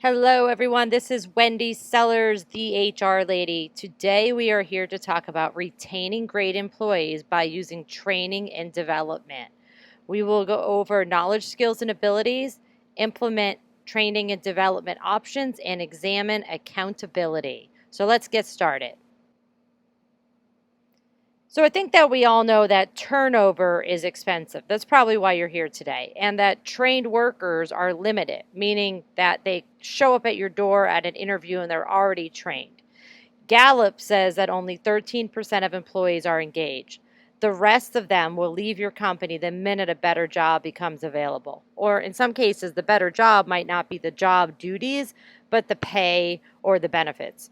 Hello, everyone. This is Wendy Sellers, the HR lady. Today, we are here to talk about retaining great employees by using training and development. We will go over knowledge, skills, and abilities, implement training and development options, and examine accountability. So, let's get started. So I think that we all know that turnover is expensive. That's probably why you're here today. And that trained workers are limited, meaning that they show up at your door at an interview and they're already trained. Gallup says that only 13% of employees are engaged. The rest of them will leave your company the minute a better job becomes available. Or in some cases, the better job might not be the job duties, but the pay or the benefits.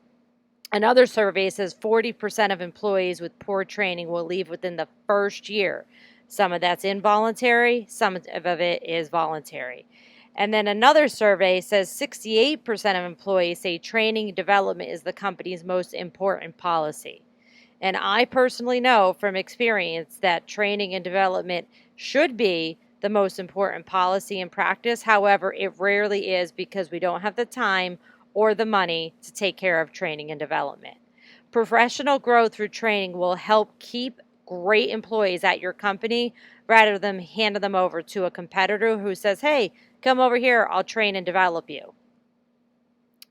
Another survey says 40% of employees with poor training will leave within the first year. Some of that's involuntary, some of it is voluntary. And then another survey says 68% of employees say training and development is the company's most important policy. And I personally know from experience that training and development should be the most important policy in practice. However, it rarely is because we don't have the time or the money to take care of training and development. Professional growth through training will help keep great employees at your company rather than handing them over to a competitor who says, hey, come over here, I'll train and develop you.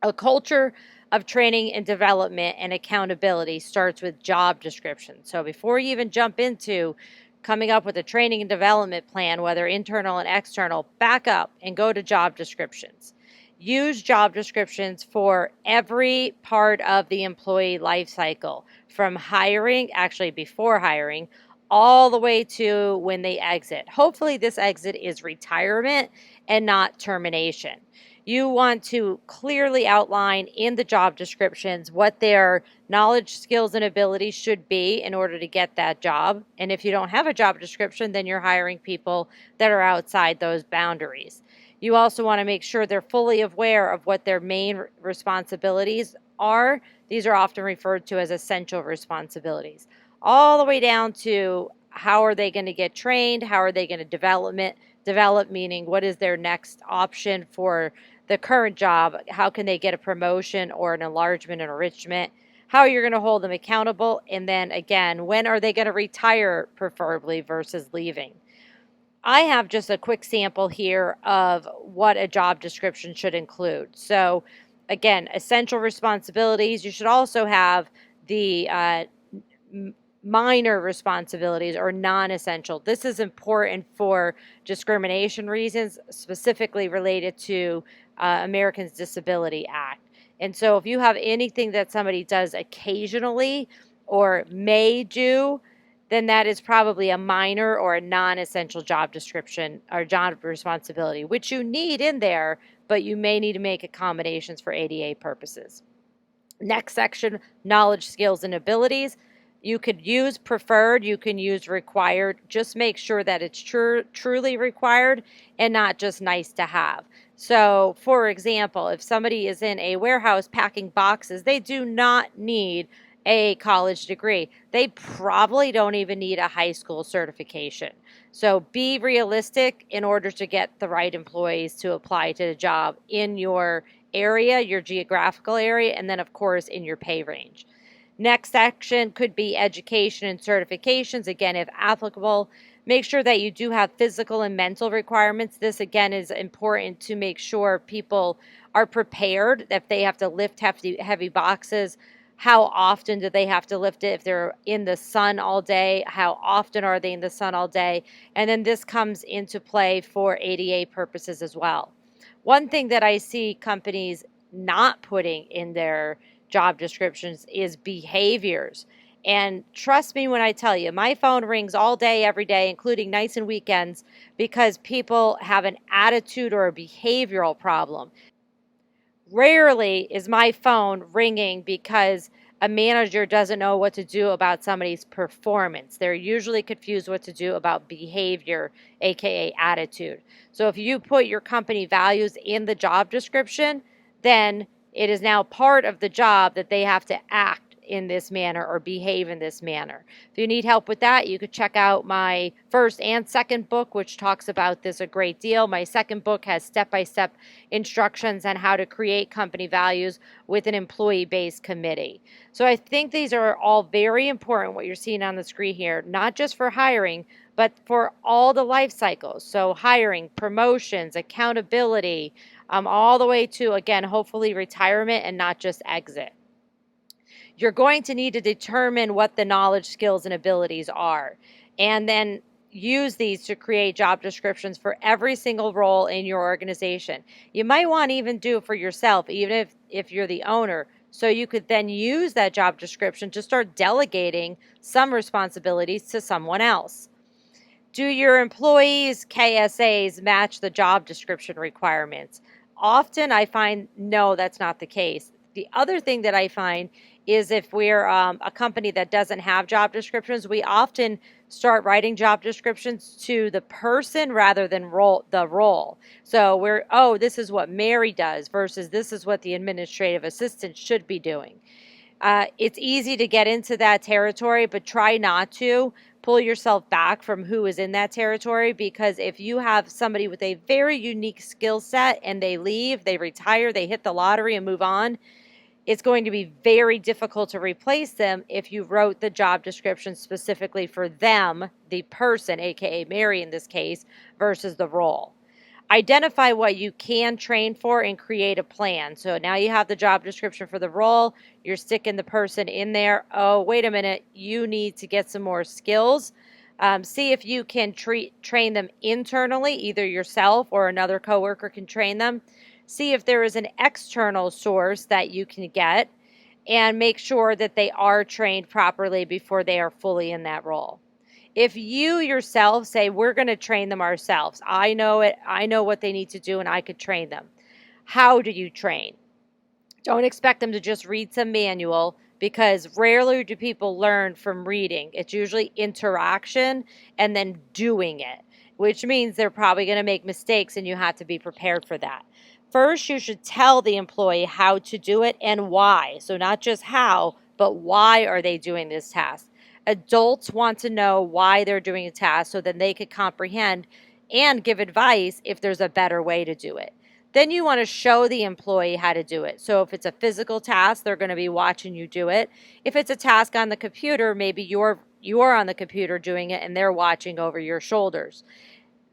A culture of training and development and accountability starts with job description. So before you even jump into coming up with a training and development plan, whether internal and external, back up and go to job descriptions. Use job descriptions for every part of the employee life cycle, from hiring, actually before hiring, all the way to when they exit. Hopefully, this exit is retirement and not termination. You want to clearly outline in the job descriptions what their knowledge, skills, and abilities should be in order to get that job. And if you don't have a job description, then you're hiring people that are outside those boundaries. You also want to make sure they're fully aware of what their main responsibilities are. These are often referred to as essential responsibilities, all the way down to how are they going to get trained, how are they going to develop, meaning what is their next option for the current job, how can they get a promotion or an enlargement and enrichment, how you're going to hold them accountable, and then again, when are they going to retire, preferably, versus leaving. I have just a quick sample here of what a job description should include. So, again, essential responsibilities. You should also have the minor responsibilities or non essential. This is important for discrimination reasons, specifically related to Americans Disability Act. And so, if you have anything that somebody does occasionally or may do, then that is probably a minor or a non-essential job description or job responsibility, which you need in there, but you may need to make accommodations for ADA purposes. Next section, knowledge, skills, and abilities. You could use preferred, you can use required. Just make sure that it's truly required and not just nice to have. So, for example, if somebody is in a warehouse packing boxes, they do not need a college degree. They probably don't even need a high school certification. So be realistic in order to get the right employees to apply to the job in your area, your geographical area, and then, of course, in your pay range. Next section could be education and certifications. Again, if applicable, make sure that you do have physical and mental requirements. This, again, is important to make sure people are prepared if they have to lift heavy boxes. How often do they have to lift it? If they're in the sun all day, how often are they in the sun all day? And then this comes into play for ADA purposes as well. One thing that I see companies not putting in their job descriptions is behaviors. And trust me when I tell you, my phone rings all day, every day, including nights and weekends, because people have an attitude or a behavioral problem. Rarely is my phone ringing because a manager doesn't know what to do about somebody's performance. They're usually confused what to do about behavior, aka attitude. So if you put your company values in the job description, then it is now part of the job that they have to act in this manner or behave in this manner. If you need help with that, you could check out my first and second book, which talks about this a great deal. My second book has step-by-step instructions on how to create company values with an employee-based committee. So I think these are all very important, what you're seeing on the screen here, not just for hiring, but for all the life cycles. So hiring, promotions, accountability, all the way to, again, hopefully retirement and not just exit. You're going to need to determine what the knowledge, skills, and abilities are, and then use these to create job descriptions for every single role in your organization. You might want to even do it for yourself, even if you're the owner, so you could then use that job description to start delegating some responsibilities to someone else. Do your employees' KSAs match the job description requirements? Often I find no, that's not the case. The other thing that I find is if we're a company that doesn't have job descriptions, we often start writing job descriptions to the person rather than the role. So this is what Mary does versus this is what the administrative assistant should be doing. It's easy to get into that territory, but try not to. Pull yourself back from who is in that territory, because if you have somebody with a very unique skill set and they leave, they retire, they hit the lottery and move on, it's going to be very difficult to replace them if you wrote the job description specifically for them, the person, aka Mary in this case, versus the role. Identify what you can train for and create a plan. So now you have the job description for the role. You're sticking the person in there. Oh, wait a minute. You need to get some more skills. See if you can train them internally, either yourself or another coworker can train them. See if there is an external source that you can get, and make sure that they are trained properly before they are fully in that role. If you yourself say, we're going to train them ourselves, I know it, I know what they need to do, and I could train them. How do you train? Don't expect them to just read some manual, because rarely do people learn from reading. It's usually interaction and then doing it, which means they're probably going to make mistakes, and you have to be prepared for that. First, you should tell the employee how to do it and why. So not just how, but why are they doing this task? Adults want to know why they're doing a task so then they could comprehend and give advice if there's a better way to do it. Then you want to show the employee how to do it. So if it's a physical task, they're going to be watching you do it. If it's a task on the computer, maybe you're on the computer doing it and they're watching over your shoulders.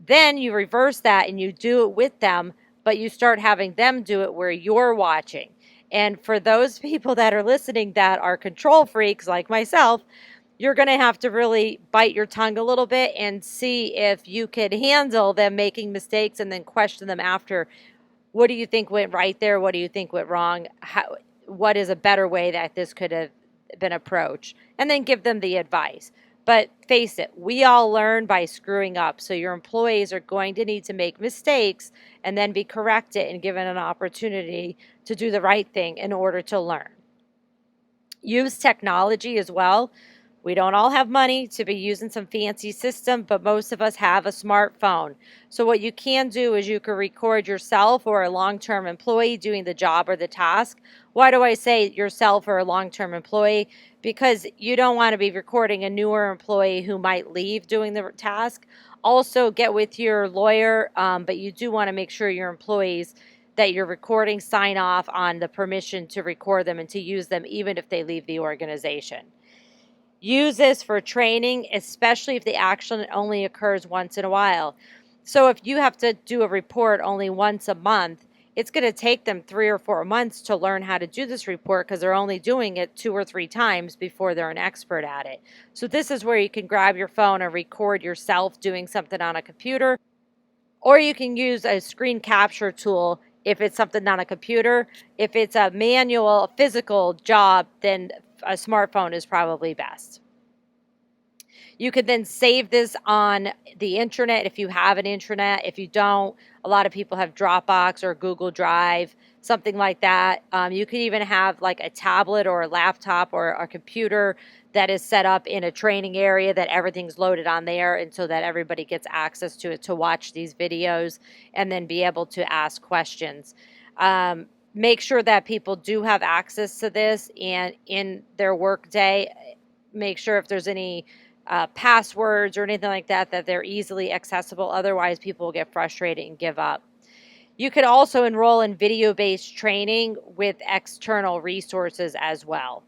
Then you reverse that and you do it with them, but you start having them do it where you're watching. And for those people that are listening that are control freaks like myself, you're going to have to really bite your tongue a little bit and see if you could handle them making mistakes, and then question them after. What do you think went right there? What do you think went wrong? What is a better way that this could have been approached? And then give them the advice. But face it, we all learn by screwing up. So your employees are going to need to make mistakes and then be corrected and given an opportunity to do the right thing in order to learn. Use technology as well. We don't all have money to be using some fancy system, but most of us have a smartphone. So what you can do is you can record yourself or a long-term employee doing the job or the task. Why do I say yourself or a long-term employee? Because you don't want to be recording a newer employee who might leave doing the task. Also, get with your lawyer, but you do want to make sure your employees that you're recording sign off on the permission to record them and to use them even if they leave the organization. Use this for training, especially if the action only occurs once in a while. So if you have to do a report only once a month, it's going to take them 3 or 4 months to learn how to do this report, because they're only doing it 2 or 3 times before they're an expert at it. So this is where you can grab your phone and record yourself doing something on a computer, or you can use a screen capture tool if it's something on a computer. If it's a manual, physical job, then a smartphone is probably best. You could then save this on the intranet if you have an intranet. If you don't, a lot of people have Dropbox or Google Drive, something like that. You could even have like a tablet or a laptop or a computer that is set up in a training area that everything's loaded on there, and so that everybody gets access to it to watch these videos and then be able to ask questions. make sure that people do have access to this, and in their work day, make sure if there's any passwords or anything like that, that they're easily accessible. Otherwise, people will get frustrated and give up. You could also enroll in video-based training with external resources as well.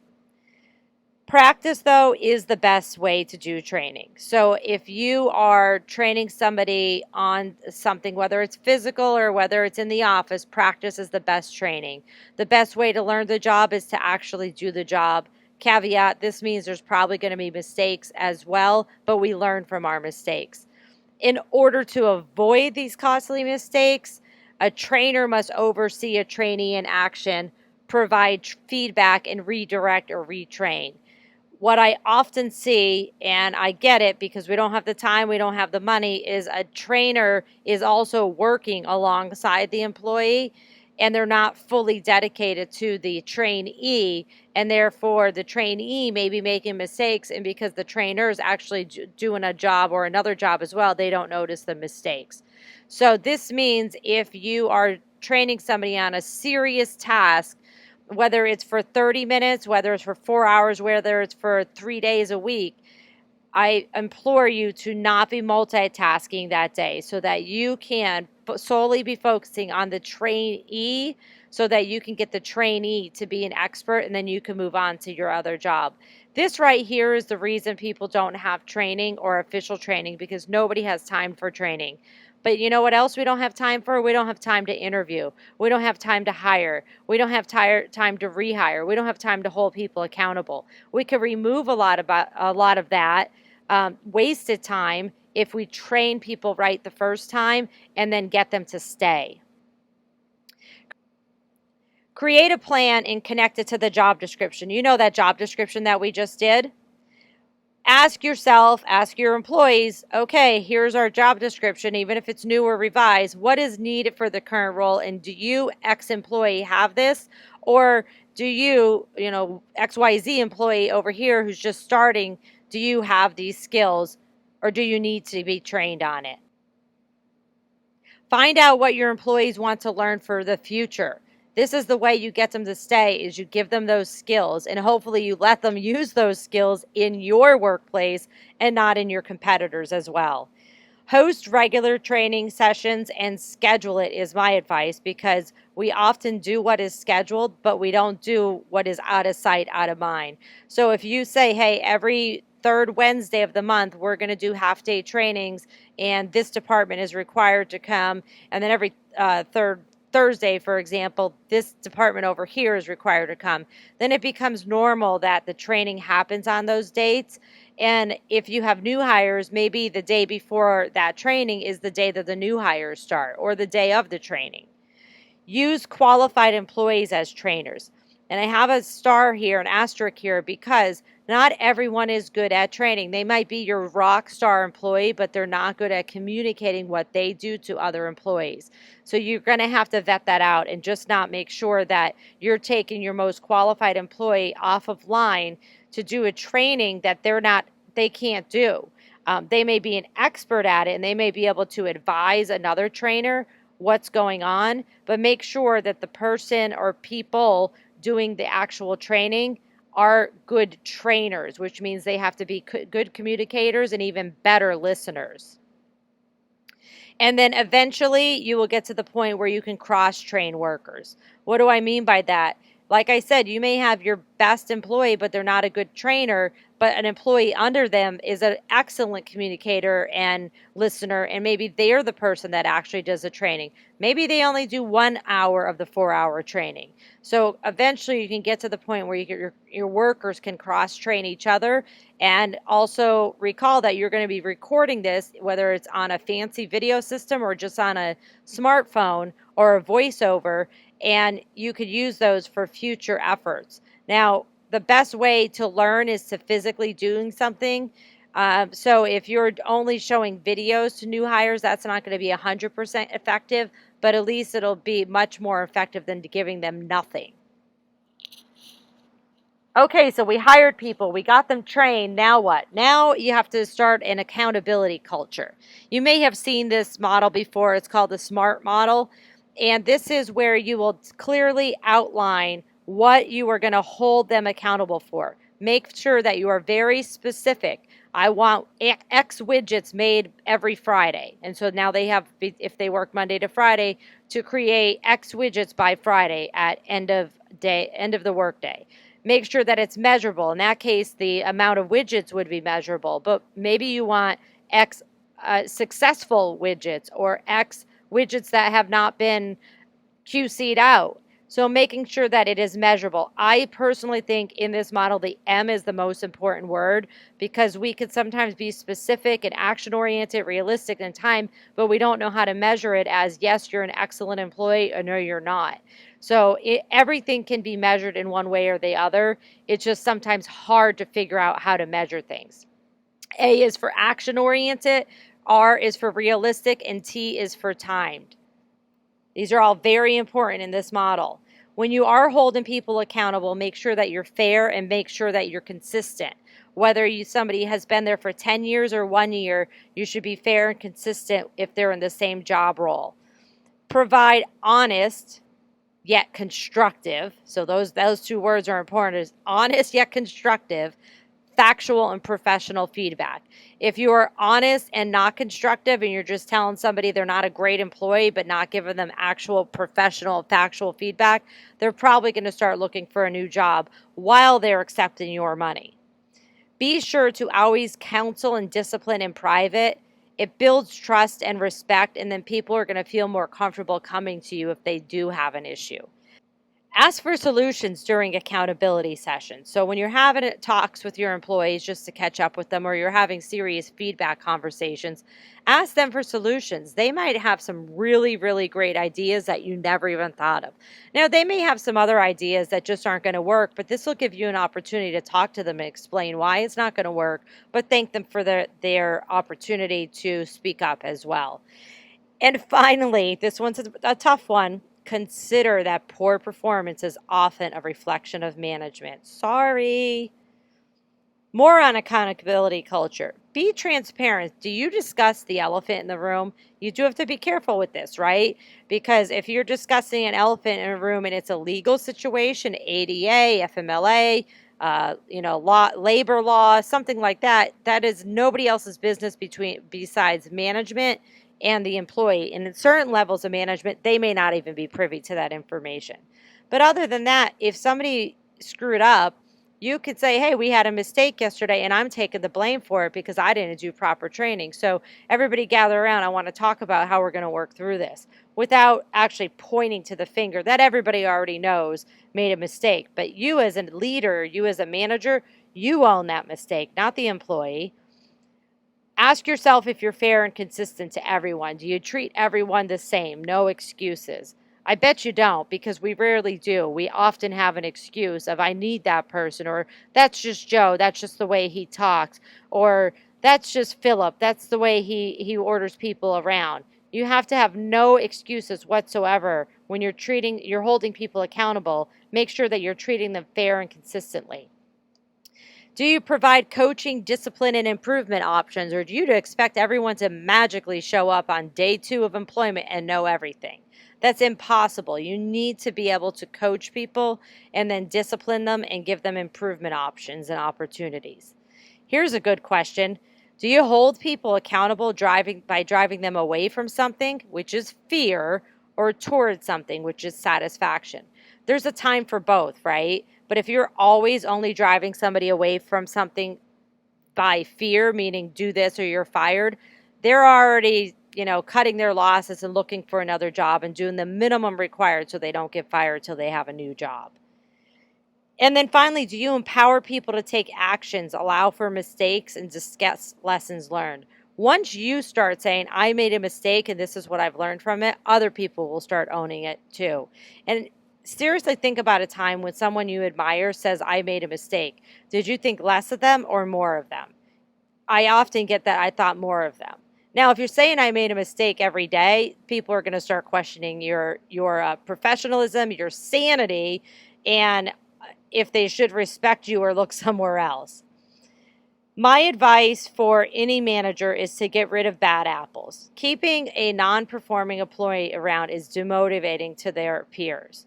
Practice, though, is the best way to do training. So if you are training somebody on something, whether it's physical or whether it's in the office, practice is the best training. The best way to learn the job is to actually do the job. Caveat, this means there's probably going to be mistakes as well, but we learn from our mistakes. In order to avoid these costly mistakes, a trainer must oversee a trainee in action, provide feedback, and redirect or retrain. What I often see, and I get it because we don't have the time, we don't have the money, is a trainer is also working alongside the employee, and they're not fully dedicated to the trainee, and therefore the trainee may be making mistakes, and because the trainer is actually doing a job or another job as well, they don't notice the mistakes. So this means if you are training somebody on a serious task, whether it's for 30 minutes, whether it's for 4 hours, whether it's for 3 days a week, I implore you to not be multitasking that day so that you can solely be focusing on the trainee so that you can get the trainee to be an expert, and then you can move on to your other job. This right here is the reason people don't have training or official training, because nobody has time for training. But you know what else we don't have time for? We don't have time to interview. We don't have time to hire. We don't have time to rehire. We don't have time to hold people accountable. We could remove a lot of that wasted time if we train people right the first time and then get them to stay. Create a plan and connect it to the job description. You know that job description that we just did? Ask yourself, ask your employees, okay, here's our job description, even if it's new or revised, what is needed for the current role, and do you, ex-employee, have this? Or do you, XYZ employee over here who's just starting, do you have these skills, or do you need to be trained on it? Find out what your employees want to learn for the future. This is the way you get them to stay, is you give them those skills, and hopefully you let them use those skills in your workplace and not in your competitors as well. Host regular training sessions and schedule it is my advice, because we often do what is scheduled, but we don't do what is out of sight, out of mind. So if you say, hey, every third Wednesday of the month, we're going to do half-day trainings, and this department is required to come, and then every third Thursday, for example, this department over here is required to come, then it becomes normal that the training happens on those dates. And if you have new hires, maybe the day before that training is the day that the new hires start, or the day of the training. Use qualified employees as trainers. And I have a star here, an asterisk here, because not everyone is good at training. They might be your rock star employee, but they're not good at communicating what they do to other employees. So you're going to have to vet that out and just not make sure that you're taking your most qualified employee off of line to do a training that they can't do. They may be an expert at it, and they may be able to advise another trainer what's going on, but make sure that the person or people doing the actual training are good trainers, which means they have to be good communicators and even better listeners. And then eventually you will get to the point where you can cross-train workers. What do I mean by that? Like I said, you may have your best employee, but they're not a good trainer, but an employee under them is an excellent communicator and listener, and maybe they're the person that actually does the training. Maybe they only do 1 hour of the 4-hour training. So eventually you can get to the point where your workers can cross-train each other. And also recall that you're going to be recording this, whether it's on a fancy video system or just on a smartphone or a voiceover, and you could use those for future efforts. Now, the best way to learn is to physically doing something. So if you're only showing videos to new hires, that's not going to be 100% effective, but at least it'll be much more effective than giving them nothing. Okay, so we hired people, we got them trained, now what? Now you have to start an accountability culture. You may have seen this model before, it's called the SMART model. And this is where you will clearly outline what you are going to hold them accountable for. Make sure that you are very specific. I want X widgets made every Friday. And so now they have, if they work Monday to Friday, to create X widgets by Friday at end of the workday. Make sure that it's measurable. In that case, the amount of widgets would be measurable, but maybe you want X successful widgets or X widgets that have not been QC'd out. So making sure that it is measurable. I personally think in this model, the M is the most important word because we could sometimes be specific and action oriented, realistic in time, but we don't know how to measure it as yes, you're an excellent employee or no, you're not. So everything can be measured in one way or the other. It's just sometimes hard to figure out how to measure things. A is for action oriented, R is for realistic, and T is for timed. These are all very important in this model. When you are holding people accountable, make sure that you're fair and make sure that you're consistent. Whether somebody has been there for 10 years or 1 year, you should be fair and consistent if they're in the same job role. Provide honest yet constructive. So those two words are important, is honest yet constructive, factual and professional feedback. If you are honest and not constructive and you're just telling somebody they're not a great employee but not giving them actual professional factual feedback, they're probably going to start looking for a new job while they're accepting your money. Be sure to always counsel and discipline in private. It builds trust and respect, and then people are going to feel more comfortable coming to you if they do have an issue. Ask for solutions during accountability sessions. So when you're having talks with your employees just to catch up with them, or you're having serious feedback conversations, ask them for solutions. They might have some really, really great ideas that you never even thought of. Now, they may have some other ideas that just aren't going to work, but this will give you an opportunity to talk to them and explain why it's not going to work, but thank them for their opportunity to speak up as well. And finally, this one's a tough one. Consider that poor performance is often a reflection of management. Sorry. More on accountability culture. Be transparent. Do you discuss the elephant in the room? You do have to be careful with this, right? Because if you're discussing an elephant in a room and it's a legal situation, ADA, FMLA, labor law, something like that, that is nobody else's business besides management and the employee. And in certain levels of management, they may not even be privy to that information. But other than that, if somebody screwed up, you could say, hey, we had a mistake yesterday and I'm taking the blame for it because I didn't do proper training. So everybody gather around. I want to talk about how we're going to work through this without actually pointing to the finger that everybody already knows made a mistake. But you as a leader, you as a manager, you own that mistake, not the employee. Ask yourself if you're fair and consistent to everyone. Do you treat everyone the same? No excuses. I bet you don't, because we rarely do. We often have an excuse of, I need that person, or that's just Joe. That's just the way he talks, or that's just Philip. That's the way he orders people around. You have to have no excuses whatsoever when you're holding people accountable. Make sure that you're treating them fair and consistently. Do you provide coaching, discipline, and improvement options, or do you expect everyone to magically show up on day 2 of employment and know everything? That's impossible. You need to be able to coach people and then discipline them and give them improvement options and opportunities. Here's a good question. Do you hold people accountable by driving them away from something, which is fear, or towards something, which is satisfaction? There's a time for both, right? But if you're always only driving somebody away from something by fear, meaning do this or you're fired, they're already, cutting their losses and looking for another job and doing the minimum required so they don't get fired till they have a new job. And then finally, do you empower people to take actions, allow for mistakes, and discuss lessons learned? Once you start saying, I made a mistake and this is what I've learned from it, other people will start owning it too. And seriously think about a time when someone you admire says, I made a mistake. Did you think less of them or more of them? I often get that I thought more of them. Now, if you're saying I made a mistake every day, people are going to start questioning your professionalism, your sanity, and if they should respect you or look somewhere else. My advice for any manager is to get rid of bad apples. Keeping a non performing employee around is demotivating to their peers.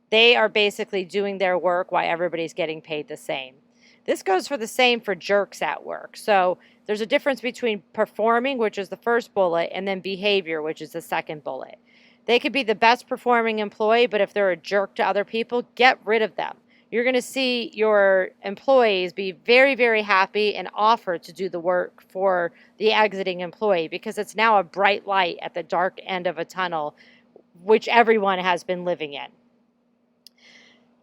They are basically doing their work while everybody's getting paid the same. This goes for the same for jerks at work. So there's a difference between performing, which is the first bullet, and then behavior, which is the second bullet. They could be the best performing employee, but if they're a jerk to other people, get rid of them. You're going to see your employees be very, very happy and offer to do the work for the exiting employee because it's now a bright light at the dark end of a tunnel, which everyone has been living in.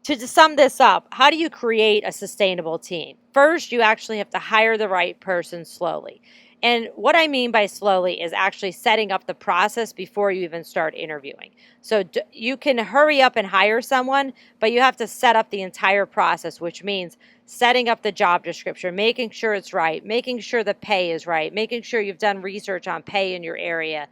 To sum this up, how do you create a sustainable team? First, you actually have to hire the right person slowly. And what I mean by slowly is actually setting up the process before you even start interviewing. So you can hurry up and hire someone, but you have to set up the entire process, which means setting up the job description, making sure it's right, making sure the pay is right, making sure you've done research on pay in your area.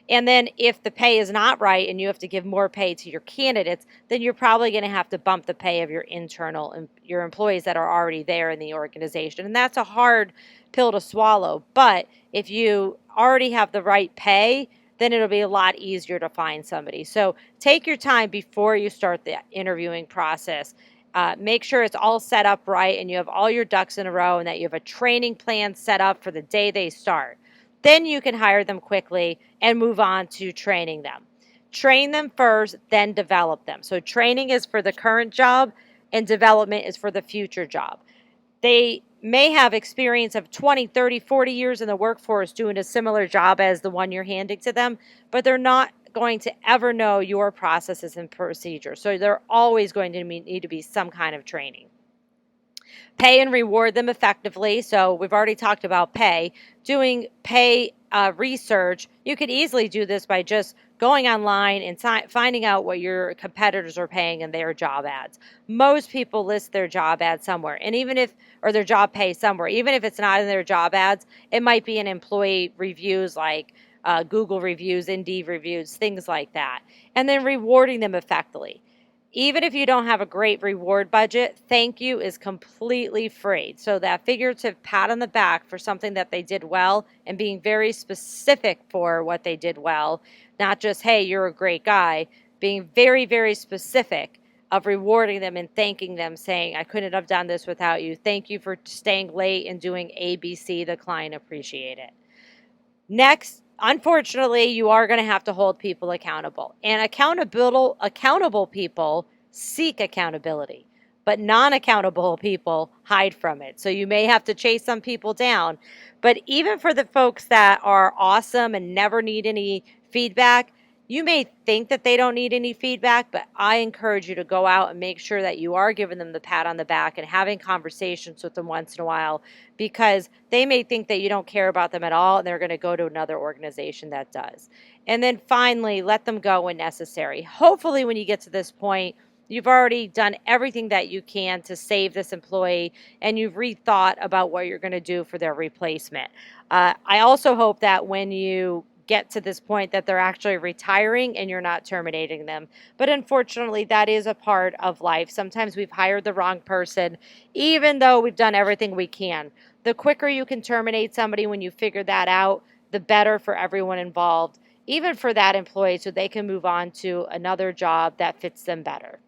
And then if the pay is not right and you have to give more pay to your candidates, then you're probably going to have to bump the pay of your internal and your employees that are already there in the organization. And that's a hard pill to swallow. But if you already have the right pay, then it'll be a lot easier to find somebody. So take your time before you start the interviewing process. Make sure it's all set up right and you have all your ducks in a row and that you have a training plan set up for the day they start. Then you can hire them quickly and move on to training them. Train them first, then develop them. So training is for the current job and development is for the future job. They may have experience of 20, 30, 40 years in the workforce doing a similar job as the one you're handing to them, but they're not going to ever know your processes and procedures. So they're always going to need to be some kind of training. Pay and reward them effectively. So we've already talked about pay. Doing pay research, you could easily do this by just going online and finding out what your competitors are paying in their job ads. Most people list their job ad somewhere, and or their job pay somewhere, even if it's not in their job ads, it might be in employee reviews like Google reviews, Indeed reviews, things like that. And then rewarding them effectively. Even if you don't have a great reward budget, thank you is completely free. So that figurative pat on the back for something that they did well and being very specific for what they did well, not just, hey, you're a great guy, being very, very specific of rewarding them and thanking them, saying, I couldn't have done this without you. Thank you for staying late and doing ABC. The client appreciate it. Next, unfortunately, you are going to have to hold people accountable. And accountable people seek accountability, but non-accountable people hide from it. So you may have to chase some people down. But even for the folks that are awesome and never need any feedback, you may think that they don't need any feedback, but I encourage you to go out and make sure that you are giving them the pat on the back and having conversations with them once in a while, because they may think that you don't care about them at all and they're going to go to another organization that does. And then finally, let them go when necessary. Hopefully, when you get to this point, you've already done everything that you can to save this employee and you've rethought about what you're going to do for their replacement. I also hope that when you get to this point that they're actually retiring and you're not terminating them. But unfortunately, that is a part of life. Sometimes we've hired the wrong person, even though we've done everything we can. The quicker you can terminate somebody when you figure that out, the better for everyone involved, even for that employee, so they can move on to another job that fits them better.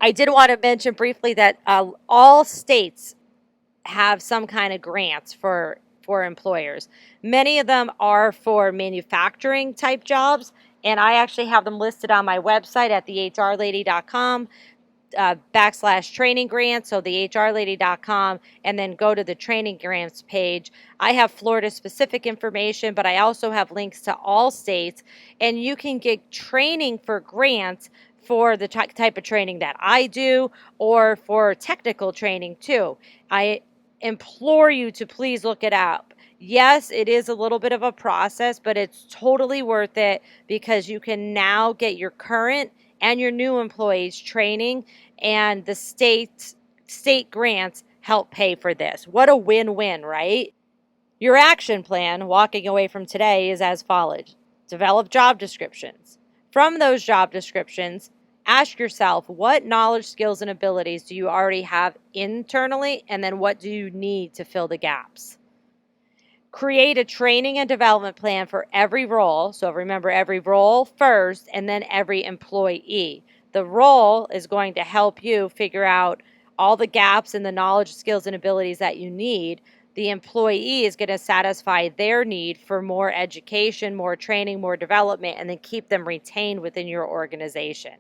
I did want to mention briefly that all states have some kind of grants for employers. Many of them are for manufacturing type jobs, and I actually have them listed on my website at thehrlady.com / training grants. So thehrlady.com, and then go to the training grants page. I have Florida specific information, but I also have links to all states, and you can get training for grants for the type of training that I do, or for technical training too. I implore you to please look it up. Yes, it is a little bit of a process, but it's totally worth it because you can now get your current and your new employees training, and the state grants help pay for this. What a win-win, right? Your action plan, walking away from today, is as follows. Develop job descriptions. From those job descriptions, Ask yourself, what knowledge, skills, and abilities do you already have internally, and then what do you need to fill the gaps? Create a training and development plan for every role. So remember, every role first, and then every employee. The role is going to help you figure out all the gaps in the knowledge, skills, and abilities that you need. The employee is going to satisfy their need for more education, more training, more development, and then keep them retained within your organization.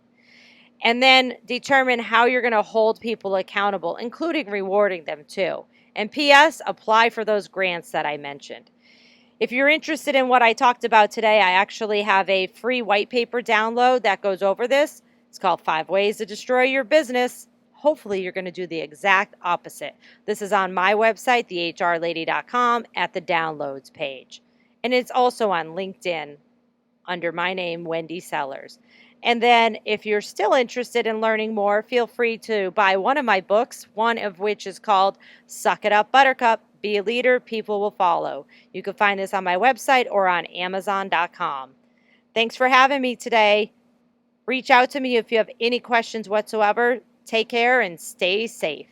And then determine how you're going to hold people accountable, including rewarding them too. And P.S., apply for those grants that I mentioned. If you're interested in what I talked about today, I actually have a free white paper download that goes over this. It's called 5 Ways to Destroy Your Business. Hopefully, you're going to do the exact opposite. This is on my website, thehrlady.com, at the downloads page. And it's also on LinkedIn under my name, Wendy Sellers. And then if you're still interested in learning more, feel free to buy one of my books, one of which is called Suck It Up, Buttercup. Be a leader, people will follow. You can find this on my website or on Amazon.com. Thanks for having me today. Reach out to me if you have any questions whatsoever. Take care and stay safe.